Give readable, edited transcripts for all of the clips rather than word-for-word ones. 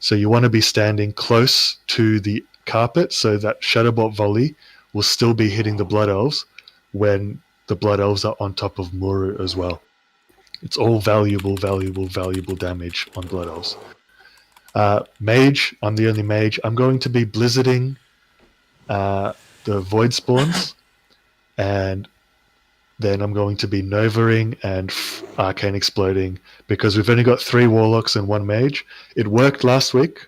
So you want to be standing close to the carpet so that Shadowbolt Volley will still be hitting the Blood Elves when the Blood Elves are on top of Muru as well. It's all valuable damage on Blood Elves. Mage, I'm the only mage. I'm going to be blizzarding the Void Spawns, and then I'm going to be Novaing and Arcane Exploding, because we've only got 3 Warlocks and 1 Mage. It worked last week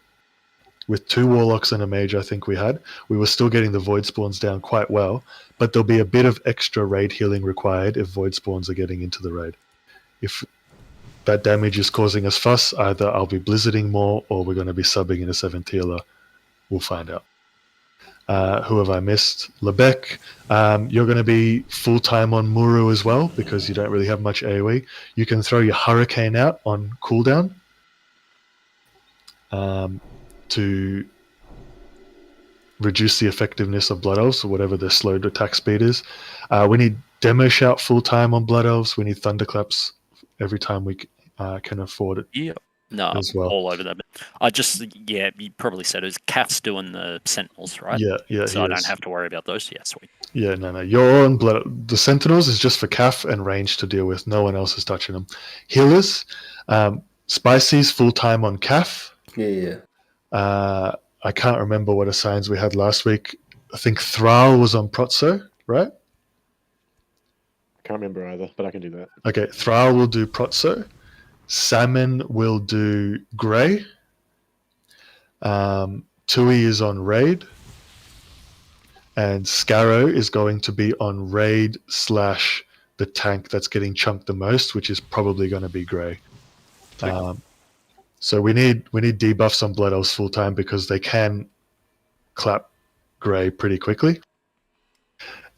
with 2 Warlocks and a Mage, I think we had. We were still getting the Void Spawns down quite well, but there'll be a bit of extra raid healing required if Void Spawns are getting into the raid. If that damage is causing us fuss, either I'll be blizzarding more or we're going to be subbing in a 7th healer. We'll find out. Who have I missed? Lebec, you're going to be full-time on Muru as well because you don't really have much AoE. You can throw your Hurricane out on cooldown to reduce the effectiveness of Blood Elves or whatever their slowed attack speed is. We need Demo Shout full-time on Blood Elves. We need Thunderclaps every time we can afford it. Yeah. No, I'm all over that. I just, you probably said it was Cat's doing the Sentinels, right? Yeah. So I don't have to worry about those. Yeah, sweet. Yeah, no. You're on Blood. The Sentinels is just for Calf and range to deal with. No one else is touching them. Healers, Spicy's full-time on Calf. Yeah. I can't remember what assigns we had last week. I think Thrall was on Protso, right? I can't remember either, but I can do that. Okay, Thrall will do Protso. Salmon will do Grey. Tui is on Raid. And Scarrow is going to be on Raid / the tank that's getting chunked the most, which is probably going to be Grey. So we need debuffs on Blood Elves full time because they can clap Grey pretty quickly.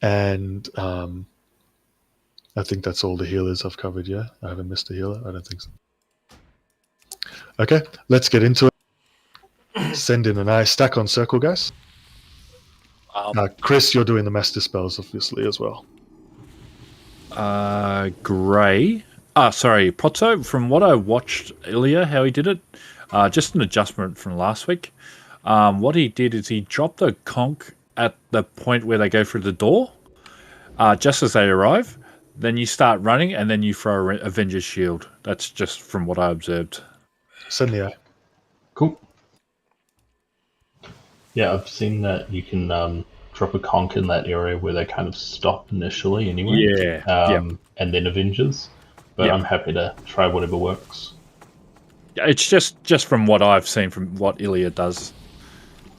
And I think that's all the healers I've covered, yeah? I haven't missed a healer? I don't think so. Okay, let's get into it. Send in a nice stack on circle, guys. Chris, you're doing the Master Spells, obviously, as well. Grey. Protso, from what I watched earlier, how he did it, just an adjustment from last week. What he did is he dropped the conch at the point where they go through the door, just as they arrive. Then you start running, and then you throw Avenger's Shield. That's just from what I observed. Send the eye. Cool. Yeah, I've seen that you can drop a conch in that area where they kind of stop initially anyway. Yeah. And then Avengers. But I'm happy to try whatever works. It's just from what I've seen from what Ilya does.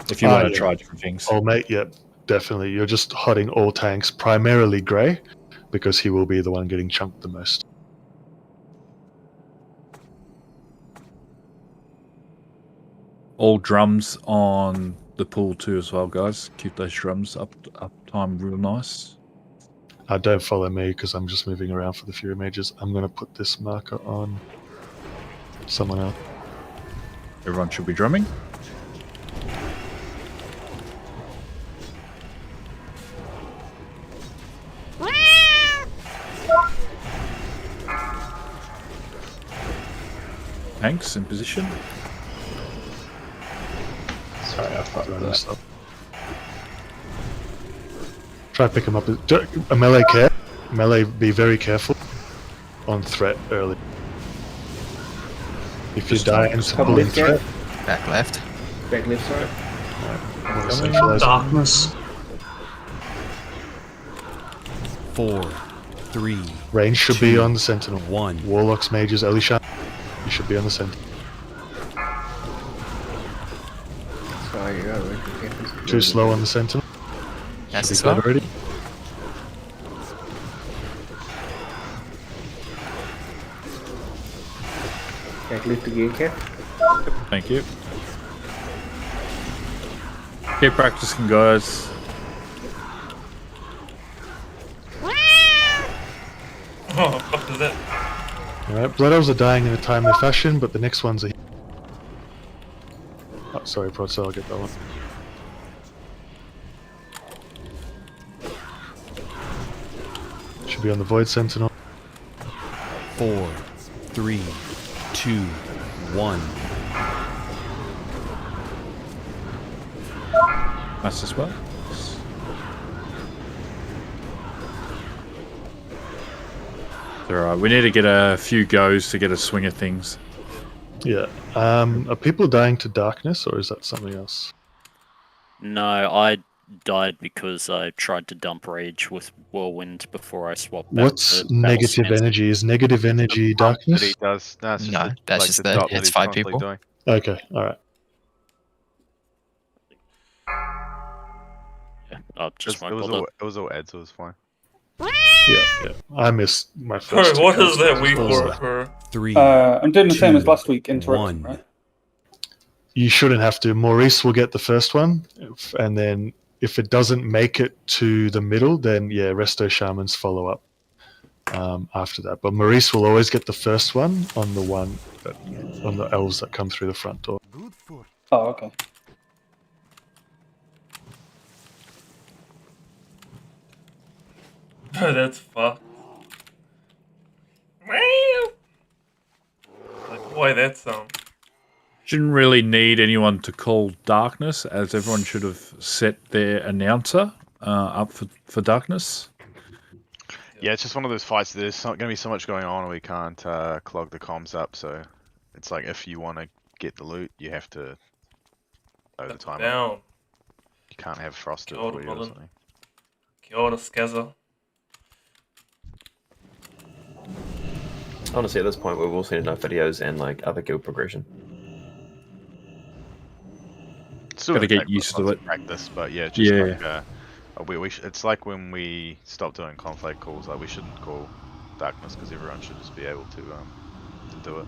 If you want to try different things. Oh, mate, yeah, definitely. You're just hotting all tanks, primarily Grey, because he will be the one getting chunked the most. All drums on the pool too as well, guys. Keep those drums up time real nice. Don't follow me because I'm just moving around for the Fury Mages. I'm going to put this marker on someone else. Everyone should be drumming. Tanks in position. Sorry, I fucked that up. Try to pick him up. A melee care. Melee, be very careful on threat early. If you die into pulling threat. Back left. Back left, sorry. Darkness. 4, 3. Range should 2, be on the Sentinel. 1. Warlocks, Mages, Elisha. You should be on the Sentinel. Sorry, Too slow on the Sentinel. That's Should be dead already. Back left again, Cat. Thank you. Keep practicing, guys. Oh, what is that? Alright, Blood Elves are dying in a timely fashion, but the next ones are... Oh, sorry, Protso, I'll get that one. Should be on the Void Sentinel. 4, 3, 2, 1. Nice as well. It's alright, we need to get a few goes to get a swing of things. Yeah. Are people dying to darkness, or is that something else? No, I died because I tried to dump rage with whirlwind before I swapped back. What's to battle negative stance. energy? Is negative energy That darkness? he does. No, it's just No, the, that's like just the the job that it's he's 5 constantly people. doing. Okay, alright. Yeah, I just won't It bother. was all ads, so it was fine. Yeah. I missed my first Sorry, two what is that casters we as well, for? so- for 3, I'm doing the same as 2, last week. Interrupt, 1. right? You shouldn't have to. Maurice will get the first one, and then if it doesn't make it to the middle, then yeah, Resto Shamans follow up after that. But Maurice will always get the first one on the elves that come through the front door. Oh, okay. That's fucked. Like, boy, that sound. Shouldn't really need anyone to call darkness, as everyone should have set their announcer up for darkness. Yeah, it's just one of those fights. There's going to be so much going on, and we can't clog the comms up. So it's like if you want to get the loot, you have to know the time. Down. You can't have Frost do it Kia for ora, you or Mullen. something. Kia ora, Skazza. Honestly, at this point, we've all seen enough videos and like other guild progression. Still Gotta gonna get take used to lots it. of practice, but yeah, just Yeah. like it's like when we stopped doing conflict calls. Like we shouldn't call darkness because everyone should just be able to do it.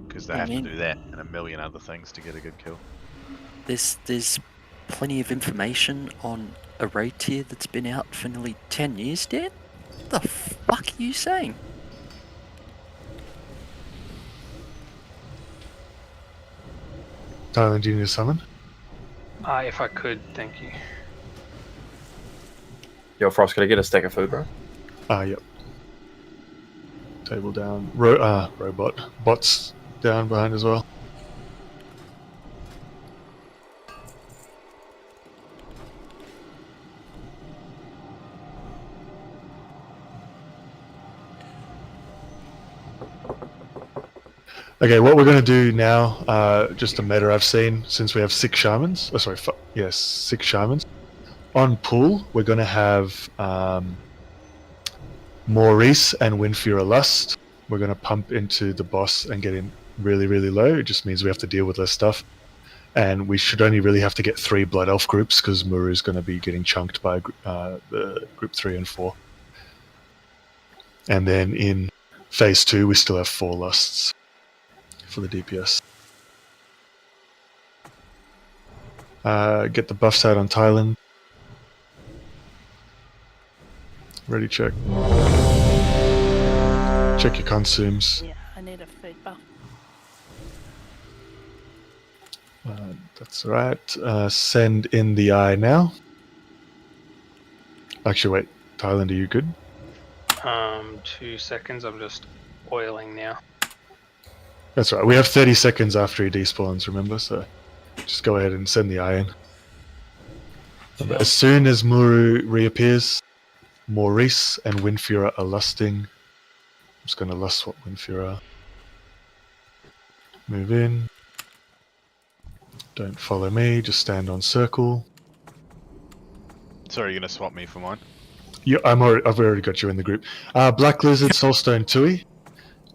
Because they have to do that and a million other things to get a good kill. There's plenty of information on a raid tier that's been out for nearly 10 years, Dan. What the fuck are you saying? Tyler, do you need a summon? If I could, thank you. Yo, Frost, can I get a stack of food, bro? Yep. Table down. Robot. Bots down behind as well. Okay, what we're going to do now, just a meta I've seen, since we have 6 shamans. Oh, sorry, 6 shamans. On pool, we're going to have Maurice and Windfury Lust. We're going to pump into the boss and get him really, really low. It just means we have to deal with less stuff. And we should only really have to get 3 Blood Elf groups, because Muru is going to be getting chunked by the group 3 and 4. And then in phase 2, we still have 4 Lusts for the DPS. Get the buffs out on Thailand. Ready check. Check your consumes. Yeah, I need a food buff. That's right. Send in the eye now. Actually, wait. Thailand, are you good? 2 seconds. I'm just oiling now. That's right. We have 30 seconds after he despawns, remember? So just go ahead and send the eye in. As soon as Muru reappears, Maurice and Windfury are lusting. I'm just going to lust swap Windfury. Move in. Don't follow me, just stand on circle. Sorry, you're gonna swap me for mine? Yeah, I've already got you in the group. Black Lizard, Soulstone Tui.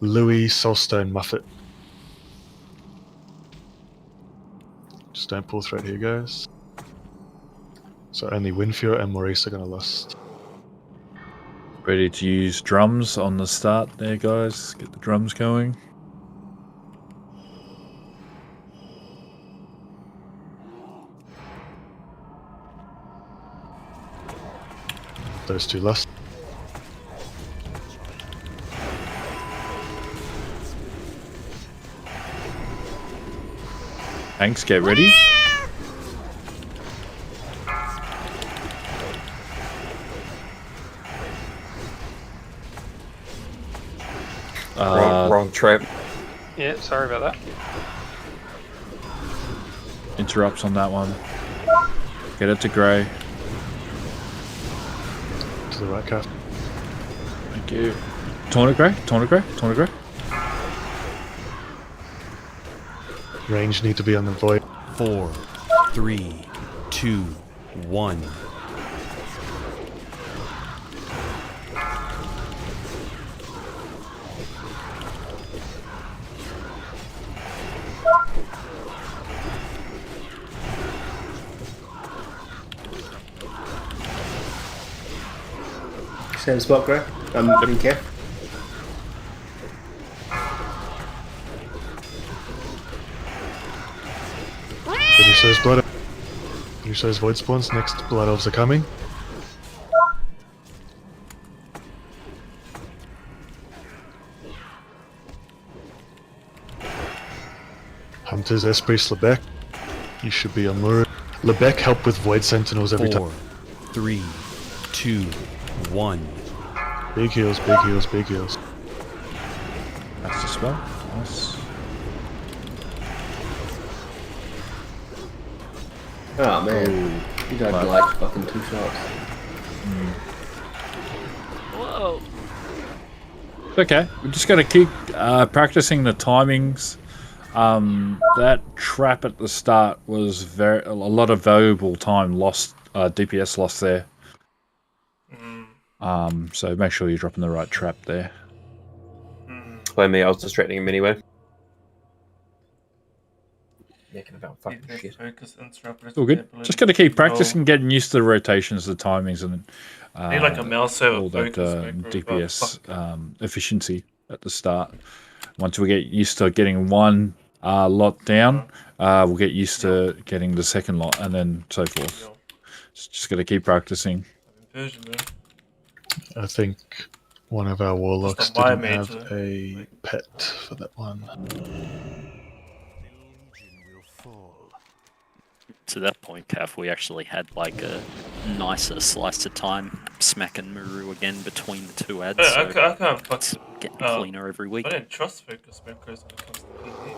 Louis, Soulstone Muffet. Just don't pull thread here, guys. So only Windfury and Maurice are going to lust. Ready to use drums on the start there, guys. Get the drums going. Those 2 lust. Thanks, get ready. Wrong trap. Yeah, sorry about that. Interrupts on that one. Get it to grey. To the right, Calf. Thank you. Taunt it grey, taunt it grey, taunt it grey. Range need to be on the void. 4, 3, 2, 1. Same spot, Greg. Being careful. Finish those blood. Finish those void spawns. Next blood elves are coming. Hunters, Esprits, Lebec. You should be on Muru. Lebec help with void sentinels every 4, time. 3, 2, 1. Big heals, big heals, big heals. That's the spell. Nice. Oh man, you died like fucking 2 shots. Whoa. It's okay. We just got to keep practicing the timings. That trap at the start was a lot of valuable time lost, DPS lost there. So make sure you're dropping the right trap there. Blame me, I was distracting him anyway. Making about fucking shit. All good. Just got to keep practicing, getting used to the rotations, the timings, and Need like a mouse over all that focus DPS efficiency at the start. Once we get used to getting one lot down, we'll get used to getting the second lot, and then so forth. Just got to keep practicing. I think one of our warlocks didn't have a pet for that one. To that point, Calf, we actually had like a nicer slice of time smacking Muru again between the two ads. I can't fuck it's getting cleaner every week. I didn't trust focus makers when it comes to PvE.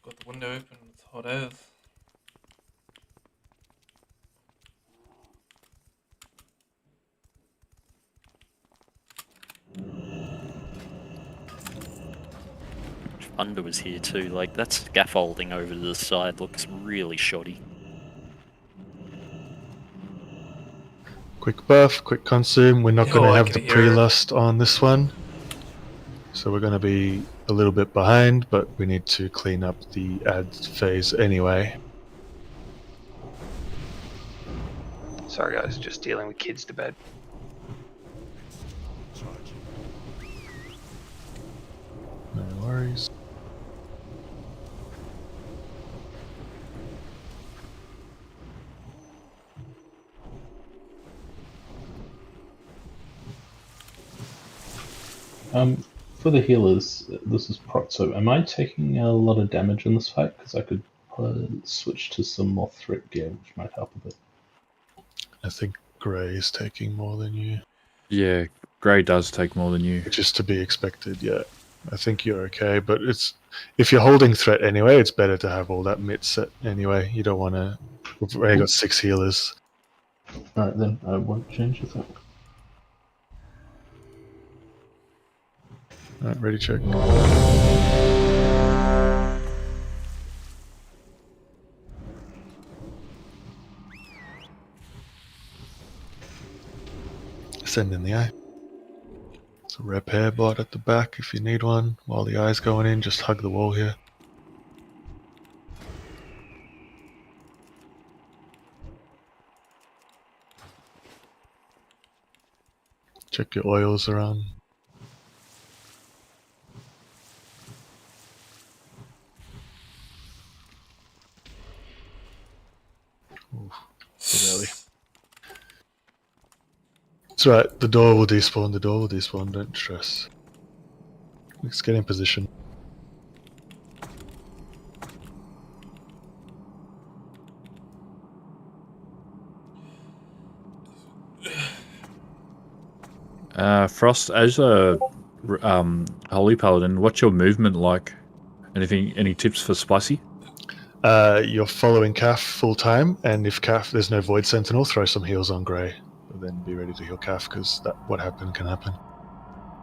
Got the window open, it's hot as. Thunder was here too, like that scaffolding over to the side looks really shoddy. Quick buff, quick consume. We're not going to have the pre-lust on this one. So we're going to be a little bit behind, but we need to clean up the ad phase anyway. Sorry guys, just dealing with kids to bed. No worries. For the healers, this is Protso. Am I taking a lot of damage in this fight? Because I could switch to some more threat gear, which might help a bit. I think Grey is taking more than you. Yeah, Grey does take more than you. Which is to be expected, yeah. I think you're okay, but it's if you're holding threat anyway, it's better to have all that mid set anyway. You don't want to... We've already got 6 healers. Alright then, I won't change the thing. Alright, ready, check. Send in the eye. It's a repair bot at the back if you need one. While the eye's going in, just hug the wall here. Check your oils around. Ooh, bit early. It's right, the door will despawn, don't stress. Let's get in position. Frost, as a holy paladin, what's your movement like? Any tips for spicy? You're following Calf full time, and if Calf there's no Void Sentinel, throw some heals on Grey. Then be ready to heal Calf because that what happened can happen.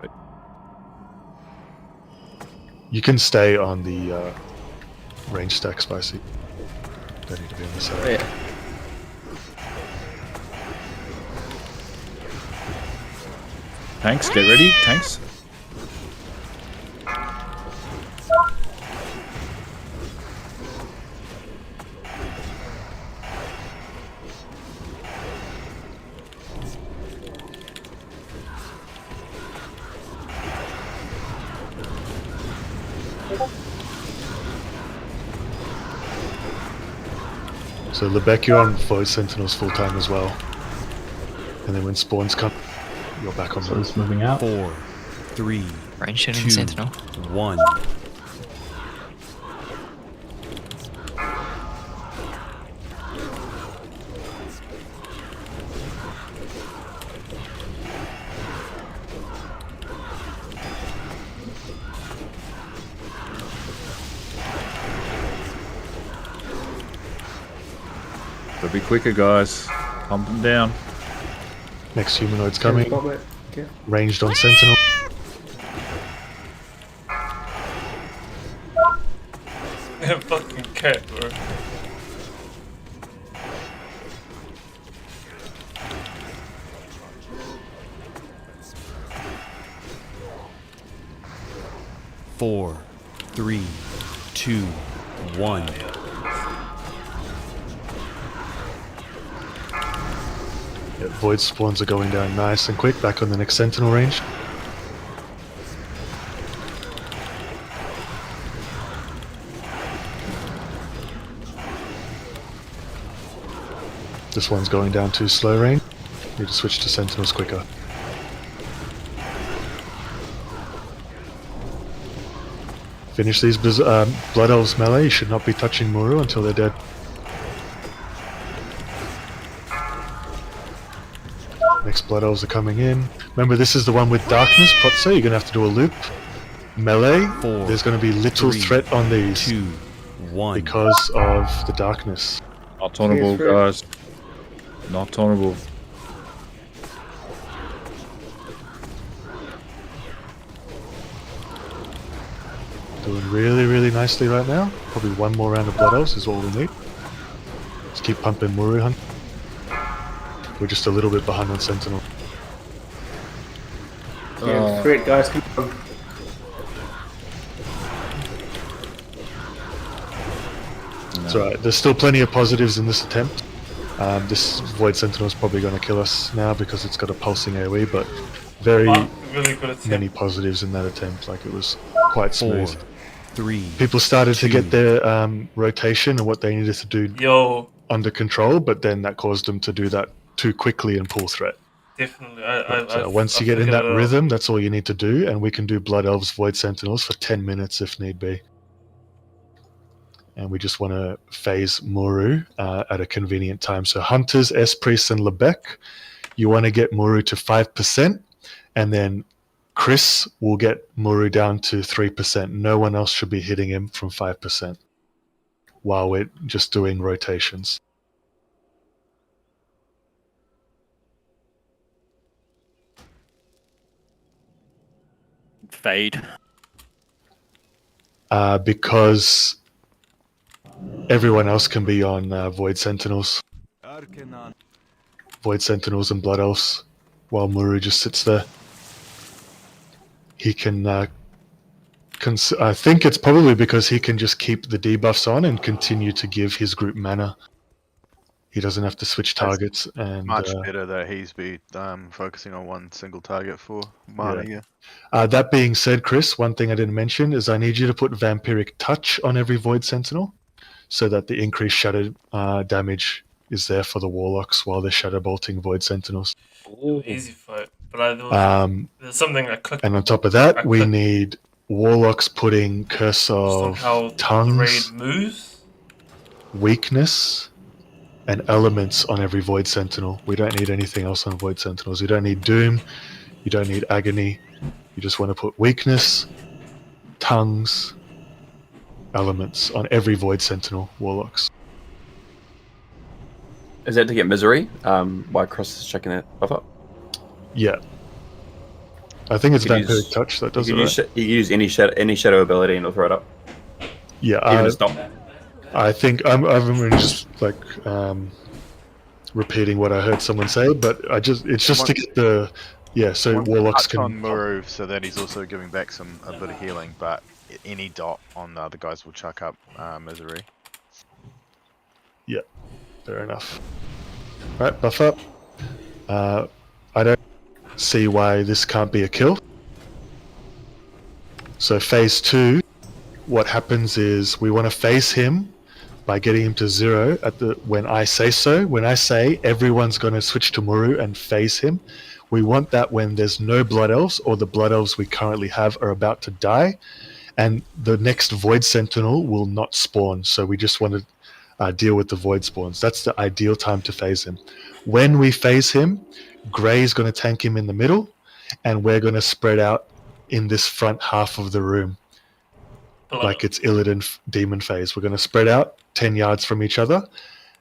Right. You can stay on the range stack spicy. Don't need to be on the side. Yeah. Tanks, get ready. Tanks. So Lebec, you're on Void Sentinels full time as well. And then when spawns come, you're back on So those. it's moving out. 4, 3, Range shooting 2, sentinel. 1. Gotta be quicker, guys. Pump them down. Next humanoid's coming. Spot, mate. Yeah. Ranged on Sentinel. Fucking cat, bro. Four, 3, 2, 1. Yeah, Void spawns are going down nice and quick. Back on the next Sentinel range. This one's going down too slow range. Need to switch to Sentinels quicker. Finish these Blood Elves melee. You should not be touching Muru until they're dead. Next Blood Elves are coming in. Remember, this is the one with Darkness, Protso. You're going to have to do a loop. Melee, 4, there's going to be little 3, threat on these 2, 1. because of the Darkness. Not honorable, guys. Not honorable. Doing really, really nicely right now. Probably one more round of Blood Elves is all we need. Let's keep pumping Muru Hunt. We're just a little bit behind on Sentinel. Yeah, threat, guys. Come on. It's alright. There's still plenty of positives in this attempt. This Void Sentinel is probably going to kill us now because it's got a pulsing AoE, but very Really good attempt. many positives in that attempt. Like, it was quite 4, smooth. 3. People started to 2. get their rotation and what they needed to do Yo, under control, but then that caused them to do that too quickly and pull threat. definitely. Once you get in that rhythm, that's all you need to do, and we can do Blood Elves, Void Sentinels for 10 minutes if need be. And we just want to phase Muru at a convenient time. So Hunters, S-Priests, and Lebec, you want to get Muru to 5%, and then Chris will get Muru down to 3%. No one else should be hitting him from 5% while we're just doing rotations. Fade. Because everyone else can be on Void Sentinels. Void Sentinels and Blood Elves, while Muru just sits there. He can... I think it's probably because he can just keep the debuffs on and continue to give his group mana. He doesn't have to switch targets. And Much better that he's be focusing on one single target for mana. Yeah. That being said, Chris, one thing I didn't mention is I need you to put Vampiric Touch on every Void Sentinel so that the increased shadow damage is there for the Warlocks while they're shadow bolting Void Sentinels. Easy fight. But there's something I could. And on top of that, we need Warlocks putting Curse of Tongues, raid moves, Weakness, and Elements on every Void Sentinel. We don't need anything else on Void Sentinels. We don't need Doom. You don't need agony. You just want to put weakness, tongues, elements on every Void Sentinel warlocks. Is that to get misery? While Cross is checking that buff up? Yeah. I think it's You could Vampiric use- Touch that does you it, could right? use, you could use any shadow ability and it'll throw it up. Yeah, Even to stop. I think I'm just like repeating what I heard someone say, but it's just to get the so warlocks Touch can on Muru so that he's also giving back a bit of healing, but any dot on the other guys will chuck up misery. Yeah, fair enough. Right, buff up. I don't see why this can't be a kill. So phase 2, what happens is we want to phase him by getting him to 0 when I say so. When I say everyone's going to switch to Muru and phase him, we want that when there's no Blood Elves or the Blood Elves we currently have are about to die, and the next Void Sentinel will not spawn. So we just want to deal with the Void spawns. That's the ideal time to phase him. When we phase him, Grey's going to tank him in the middle, and we're going to spread out in this front half of the room. Like it's Illidan demon phase. We're going to spread out 10 yards from each other,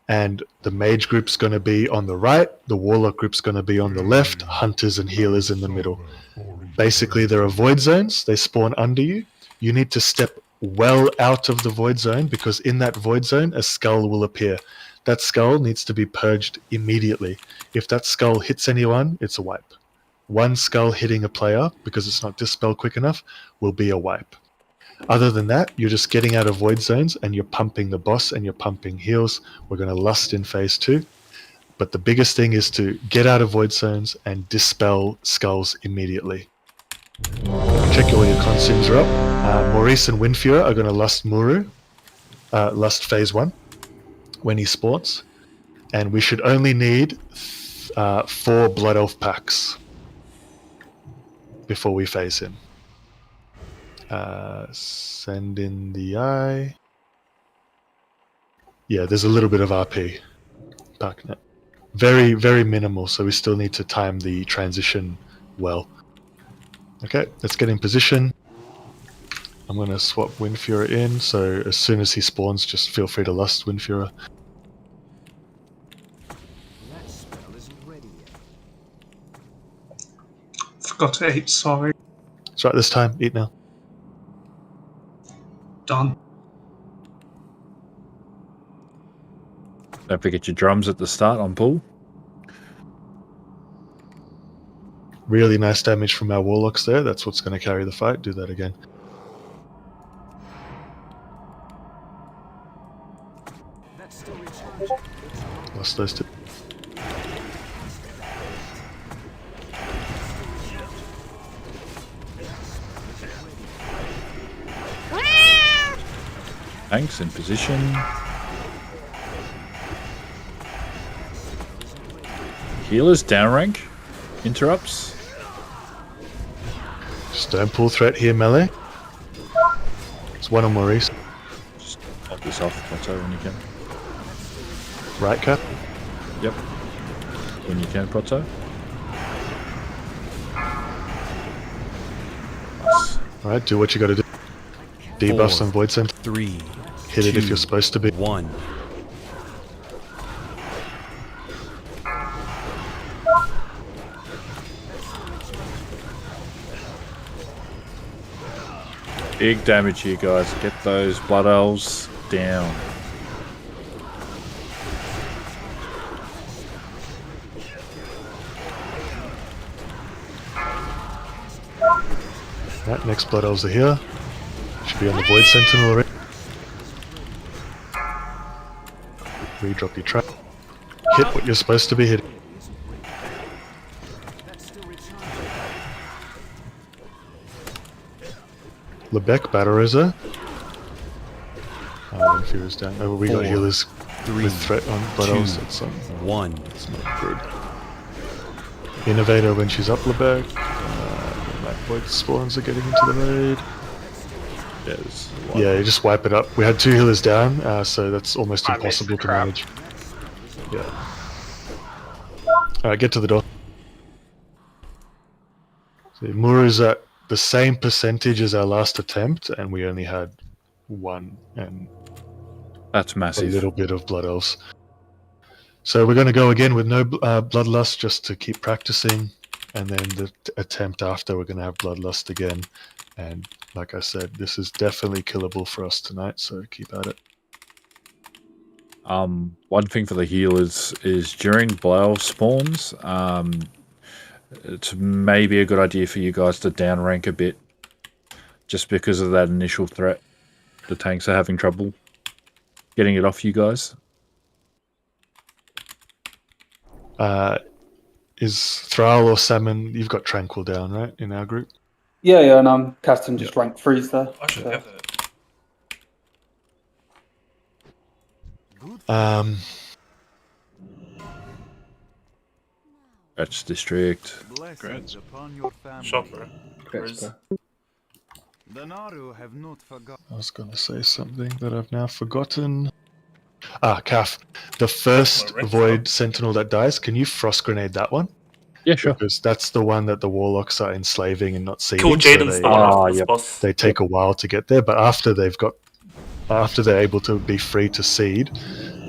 and the mage group's going to be on the right, the warlock group's going to be on the left, hunters and healers in the middle. Basically, there are void zones. They spawn under you. You need to step well out of the void zone, because in that void zone, a skull will appear. That skull needs to be purged immediately. If that skull hits anyone, it's a wipe. One skull hitting a player, because it's not dispelled quick enough, will be a wipe. Other than that, you're just getting out of void zones and you're pumping the boss and you're pumping heals. We're going to lust in phase 2. But the biggest thing is to get out of void zones and dispel skulls immediately. Check all your consumes are up. Maurice and Windfuhrer are going to lust Muru. Lust phase 1 when he spawns. And we should only need 4 Blood Elf packs before we phase him. Send in the eye. Yeah, there's a little bit of RP. Darknet. Very, very minimal, so we still need to time the transition well. Okay, let's get in position. I'm going to swap Windfuhrer in, so as soon as he spawns, just feel free to lust Windfuhrer. Forgot to eat, sorry. It's right this time, eat now. Done. Don't forget your drums at the start on pull. Really nice damage from our warlocks there. That's what's going to carry the fight. Do that again. Lost those two. Tanks in position. Healers downrank. Interrupts. Just don't pull threat here, melee. It's one on Maurice. Just pop this off plateau when you can. Right, Cap? Yep. When you can, Proto. Nice. Alright, do what you gotta do. Debuffs on Void Center. 3. Hit it if you're supposed to be. 1. Big damage here, guys. Get those Blood Elves down. Right, next Blood Elves are here. Should be on the Void Sentinel already. Redrop your trap. Hit what you're supposed to be hitting. Lebec, Battle Rosa. Windfuhrer's down. Oh, we got 4, healers 3, with threat on Blood 2, Elves. 1. That's not good. Innovator when she's up Lebec. Black Void spawns are getting into the raid. Yeah, you just wipe it up. We had 2 healers down, so that's almost impossible to manage. Yeah. Alright, get to the door. The Muru's at the same percentage as our last attempt, and we only had one and That's a massive. little bit of Blood Elves. So we're going to go again with no Bloodlust just to keep practicing, and then the attempt after we're going to have Bloodlust again. And like I said, this is definitely killable for us tonight, so keep at it. One thing for the healers is during blow spawns, it's maybe a good idea for you guys to downrank a bit, just because of that initial threat. The tanks are having trouble getting it off you guys. Is Thrall or Salmon? You've got Tranquil down, right, in our group? Yeah, and I'm casting just rank 3s there. I should have it. That's district. Great. Shopper. I was going to say something that I've now forgotten. Calf. The first Void Sentinel that dies, can you Frost Grenade that one? Yeah, sure. Because that's the one that the Warlocks are enslaving and not seeding. Kill Jaden's boss. They take a while to get there, but after they're able to be free to seed,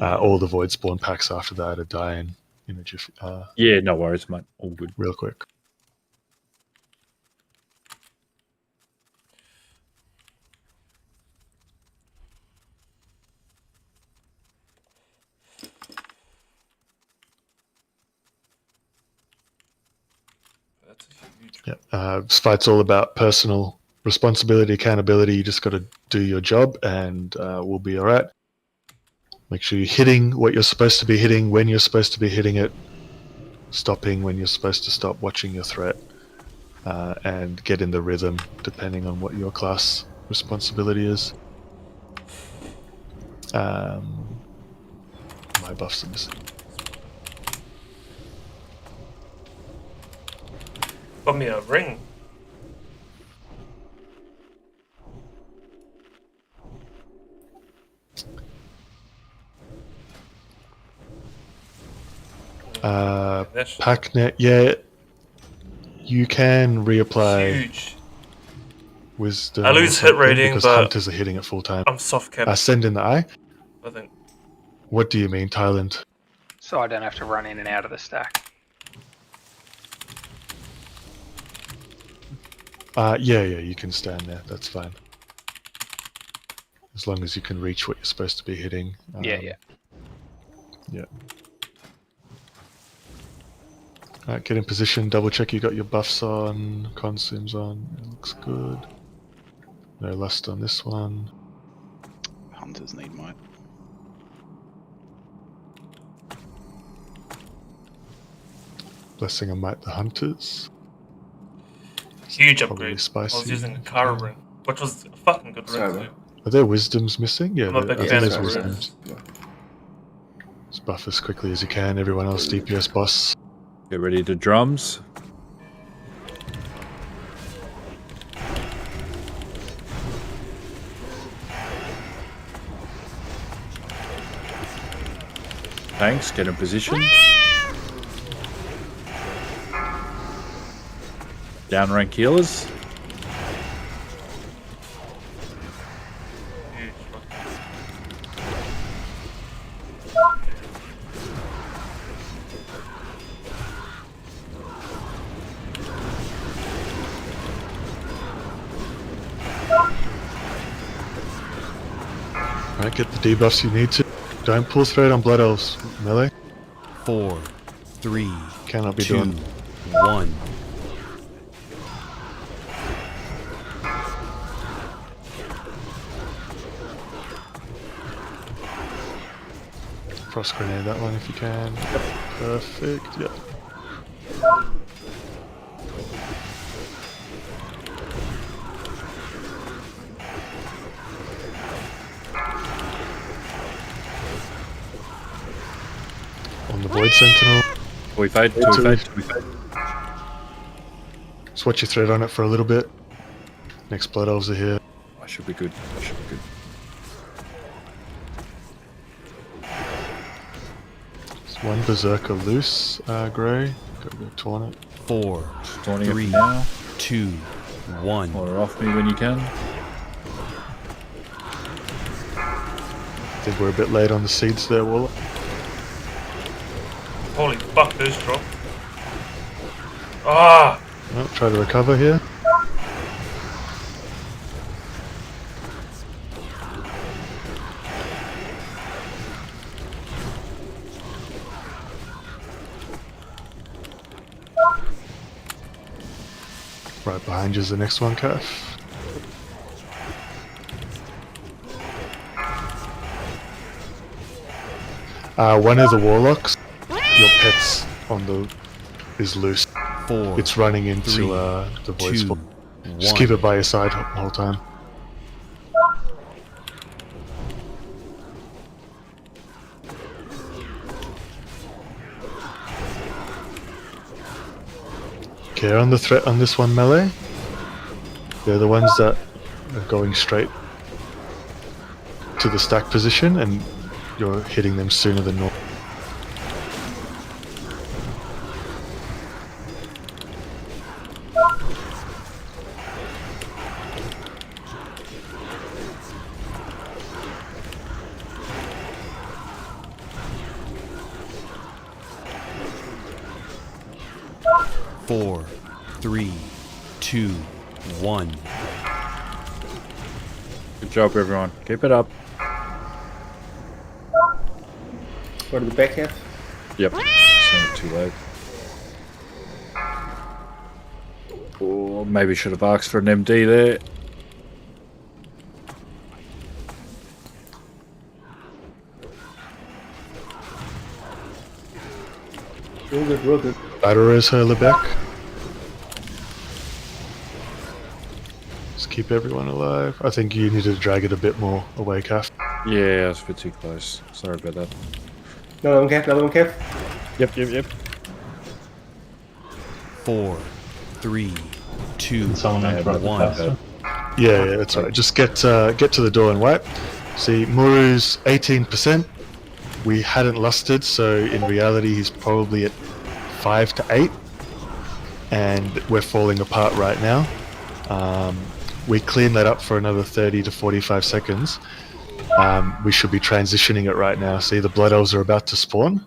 all the Void Spawn packs after that are dying. Yeah, no worries, mate. All good. Real quick. This fight's all about personal responsibility, accountability. You just got to do your job, and we'll be all right. Make sure you're hitting what you're supposed to be hitting when you're supposed to be hitting it, stopping when you're supposed to stop, watching your threat, and get in the rhythm depending on what your class responsibility is. My buffs are missing. Got me a ring. Packnet, yeah. You can reapply Huge. Wisdom. I lose hit rating, because but hunters are hitting it full time. I'm soft kept. Send in the eye. I think. What do you mean, Thailand? So I don't have to run in and out of the stack. Yeah, you can stand there. That's fine. As long as you can reach what you're supposed to be hitting. Yeah. Alright, get in position, double check you got your buffs on, consumes on, it looks good. No lust on this one. Hunters need might. Blessing and Might the Hunters. Huge Probably upgrade. spicy. I was using a Kara ring, which was a fucking good ring too. Are there wisdoms missing? Yeah, I'm a big fan there's of wisdoms. Just buff as quickly as you can, everyone else DPS boss. Get ready to drums. Thanks, get in position. Downrank healers. Alright, get the debuffs you need to. Don't pull thread on Blood Elves. Melee. 4, 3, Cannot be 2, done. 1. Frost grenade that one if you can. Perfect. Yep. On the Void Sentinel. We fade. Just watch your thread on it for a little bit. Next Blood Elves are here. I should be good. There's one Berserker loose, Grey. Go taunt it. 4, Taunting it 3, now. 2, 1. Or off me when you can. I think we're a bit late on the seeds there, Waller. Holy fuck, those drop. Ah! Well, try to recover here. Right behind you is the next one, Calf. One of the warlocks, your pet's on the is loose. 4. It's running into 3, the void 2, spot. 1. Just keep it by your side the whole time. Care on the threat on this one, melee. They're the ones that are going straight to the stack position, and you're hitting them sooner than normal. Four, 3, 2, 1. Good job, everyone. Keep it up. Go to the back half. Yep. Seen it too late. Or maybe should have asked for an MD there. Real good, real good. Battle res her Lebec. Just keep everyone alive. I think you need to drag it a bit more away, Calf. Yeah, I was a bit too close. Sorry about that. Another one, Kev. Another one, Kev. Yep. 4, 3, 2, Can someone interrupt the 1. caster? Yeah, that's right. Just get to the door and wipe. See, Muru's 18%. We hadn't lusted, so in reality he's probably at 5 to 8, and we're falling apart right now. We clean that up for another 30 to 45 seconds. We should be transitioning it right now. See, the blood elves are about to spawn.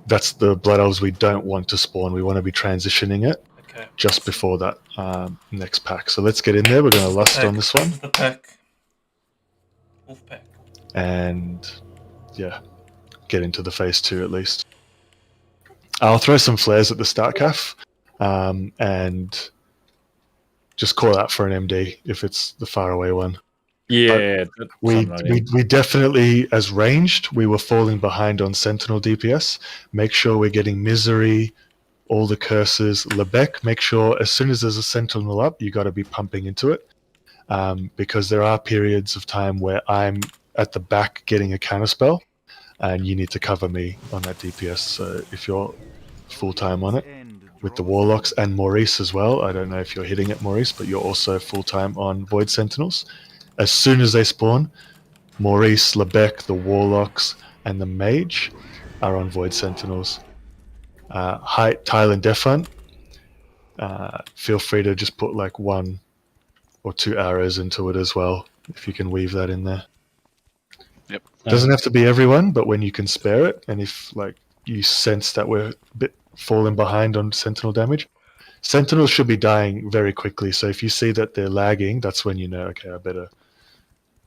That's the blood elves we don't want to spawn. We want to be transitioning it just before that next pack. So let's get in there. We're going to lust on this one. The pack. Wolf pack. And yeah, get into the phase 2 at least. I'll throw some flares at the start, Calf, and just call out for an MD if it's the far away one. Yeah, we definitely, as ranged, we were falling behind on Sentinel DPS. Make sure we're getting Misery, all the curses, Lebec. Make sure as soon as there's a Sentinel up, you got to be pumping into it, because there are periods of time where I'm at the back getting a counterspell, and you need to cover me on that DPS. So if you're full time on it, with the Warlocks and Maurice as well. I don't know if you're hitting it, Maurice, but you're also full time on Void Sentinels. As soon as they spawn, Maurice, Lebec, the Warlocks, and the Mage are on Void Sentinels. Height, Tile, and Defun. Feel free to just put like 1 or 2 arrows into it as well, if you can weave that in there. Yep. Doesn't have to be everyone, but when you can spare it, and if like you sense that we're a bit falling behind on Sentinel damage, Sentinels should be dying very quickly. So if you see that they're lagging, that's when you know, okay, I better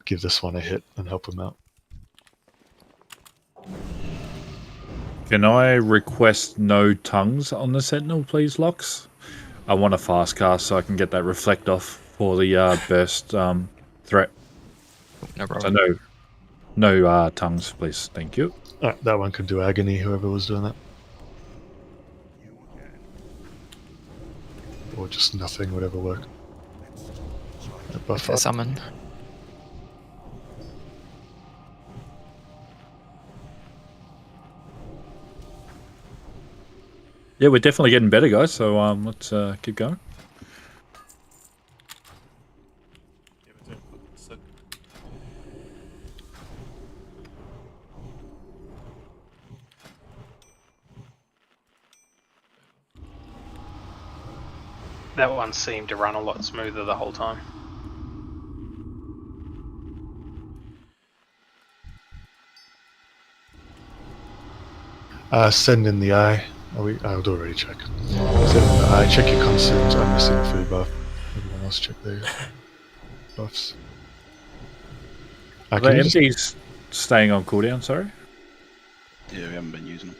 give this one a hit and help him out. Can I request no tongues on the Sentinel, please, Locks? I want a fast cast so I can get that reflect off for the burst threat. No problem. So no tongues, please. Thank you. That one can do agony, whoever was doing that. Or just nothing, whatever worked. If they summon. Yeah, we're definitely getting better, guys. So let's keep going. That one seemed to run a lot smoother the whole time. Send in the eye. I'll already check. Send in the eye. Check your consent. I'm missing a food buff. Everyone else check their buffs. Are can the you just- MDs staying on cooldown, sorry? Yeah, we haven't been using them.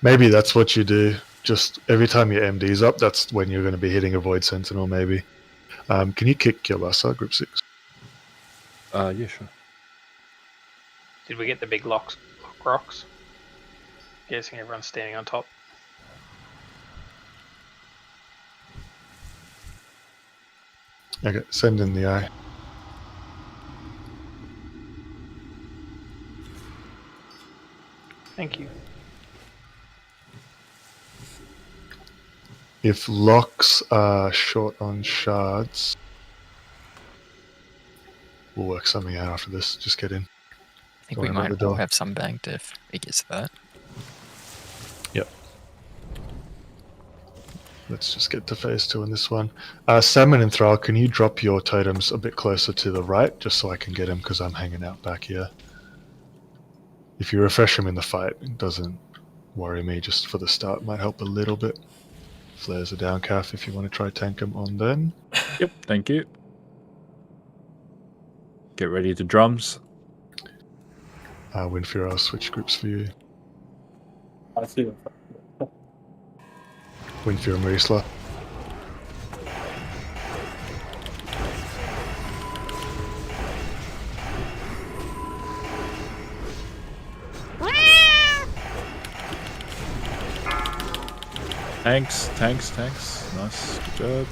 Maybe that's what you do. Just every time your MD's up, that's when you're going to be hitting a Void Sentinel, maybe. Can you kick Kilbasa, group 6? Yeah, sure. Did we get the big lock rocks? Guessing everyone's standing on top. Okay, send in the eye. Thank you. If locks are short on shards, we'll work something out after this. Just get in. I think we might all have some banked if it gets to that. Yep. Let's just get to phase 2 in this one. Salmon and Thrall, can you drop your totems a bit closer to the right, just so I can get him, because I'm hanging out back here. If you refresh him in the fight, it doesn't worry me, just for the start, might help a little bit. Flares are down, Calf, if you want to try tank him on then. Yep, thank you. Get ready to drums. Winfear, I'll switch groups for you. I see. Winfear and Marisla. Tanks. Nice, good job.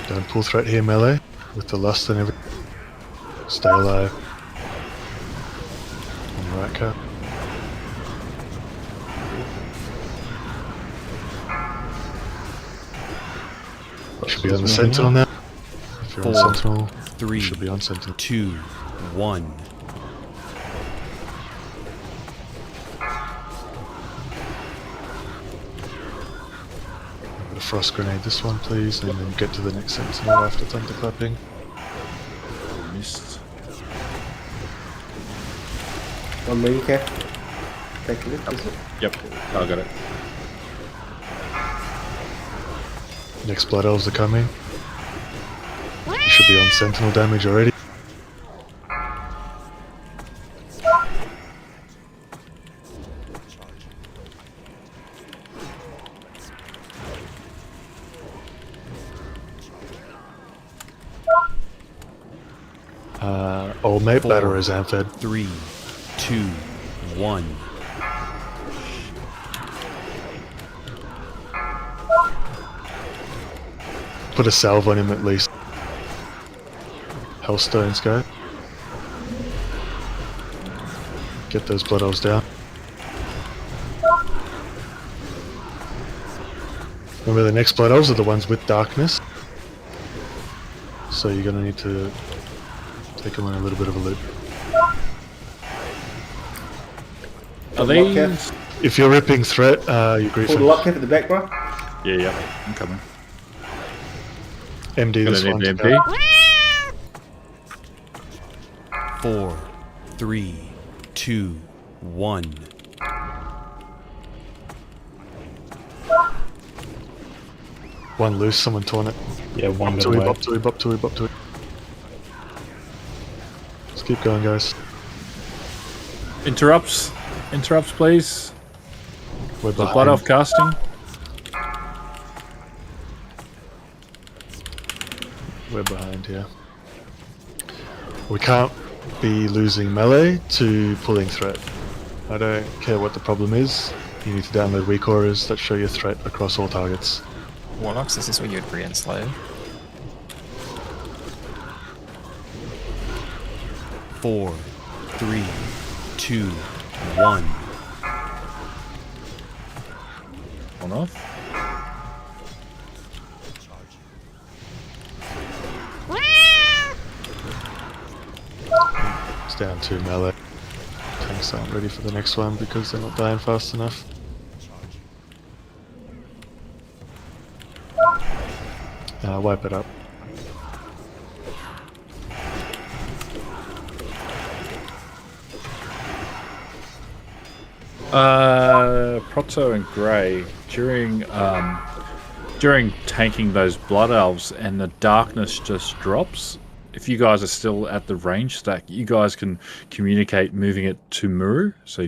Don't pull threat here, melee, with the lust and everything. Stay alive. On the right, Cap. Should be on the Sentinel now. If you're on 4, Sentinel, 3, should be on Sentinel. 2, 1. A frost grenade this one, please, and then get to the next Sentinel after thunderclapping. Missed. One move, Kev. Take a look, is it? Yep, I got it. Next Blood Elves are coming. You should be on Sentinel damage already. Old mate, 4, batter is Amphed. 3, 2, 1. Put a salve on him at least. Hellstones go. Get those Blood Elves down. Remember, the next Blood Elves are the ones with darkness. So you're going to need to take them on a little bit of a loop. Are these... If you're ripping threat, you're griefing. Pull the lock, Kev, at the back, bro. Yeah, I'm coming. MD this Gonna one. need the MP. 4, 3, 2, 1. One loose, someone torn it. Yeah, one Bop got to it, away. bop to it, bop to it, bop to it. Let's keep going, guys. Interrupts, please. We're The behind. Blood Elf casting. We're behind here. We can't be losing melee to pulling threat. I don't care what the problem is. You need to download weak auras that show your threat across all targets. Warlocks, this is where you'd re-enslave. 4, 3, 2, 1. On off. It's down to melee. dying, so I'm ready for the next one because they're not dying fast enough. Wipe it up. Proto and Grey, during tanking those Blood Elves and the darkness just drops, if you guys are still at the range stack, you guys can communicate moving it to Muru, so